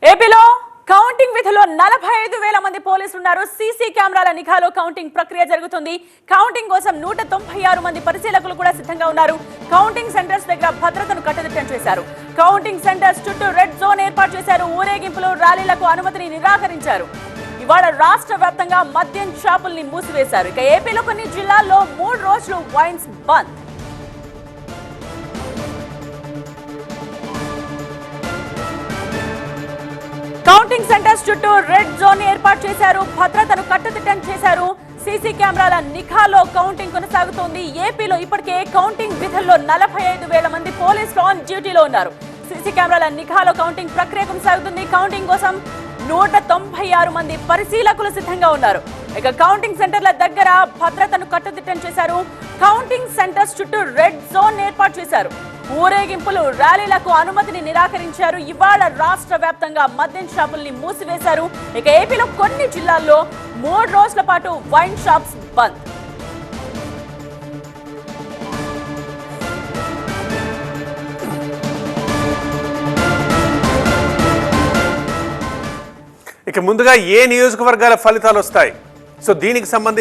ఏపీలో కౌంటింగ్ విధిలో 45,000 మంది పోలీసులు ఉన్నారు. సీసీ కెమెరాల నిఘాలో కౌంటింగ్ ప్రక్రియ జరుగుతుంది. కౌంటింగ్ కోసం 196 మంది పరిశీలకులు కూడా సిద్ధంగా ఉన్నారు. కౌంటింగ్ సెంటర్స్ దగ్గర భద్రతను కట్టుదిట్టం చేశారు. కౌంటింగ్ సెంటర్స్ చుట్టూ రెడ్ జోన్ ఏర్పాటు చేశారు. ఊరేగింపులు, ర్యాలీలకు అనుమతిని నిరాకరించారు. ఇవాళ రాష్ట్ర వ్యాప్తంగా మద్యం షాపుల్ని మూసివేశారు. ఇక ఏపీలో కొన్ని జిల్లాల్లో 3 రోజులు వైన్స్ బంద్. కౌంటింగ్ సెంటర్స్ చుట్టూ రెడ్ జోన్ ఏర్పాటు చేశారు. భద్రతను కట్టుదిట్టం చేశారు. సీసీ కెమెరాల నిఘాలో కౌంటింగ్ కొనసాగుతోంది. ఏపీలో ఇప్పటికే కౌంటింగ్ విధుల్లో 45,000 మంది పోలీసులు ఆన్ డ్యూటీలో ఉన్నారు. సీసీ కెమెరాల నిఘాలో కౌంటింగ్ ప్రక్రియ కొనసాగుతుంది. కౌంటింగ్ కోసం 196 మంది పరిశీలకులు సిద్ధంగా ఉన్నారు. ఇక కౌంటింగ్ సెంటర్ల దగ్గర భద్రతను కట్టుదిట్టం చేశారు. కౌంటింగ్ సెంటర్స్ చుట్టూ రెడ్ జోన్ ఏర్పాటు చేశారు. ఊరేగింపులు, ర్యాలీలకు అనుమతిని నిరాకరించారు. ఇవాళ రాష్ట్ర వ్యాప్తంగా మద్యం షాపుల్ని మూసివేశారు. ఇక ఏపీలో కొన్ని జిల్లాల్లో 3 రోజుల పాటు వైన్ షాప్స్ బంద్. ఇక ముందుగా ఏ నియోజకవర్గాల ఫలితాలు వస్తాయి, సో దీనికి సంబంధించి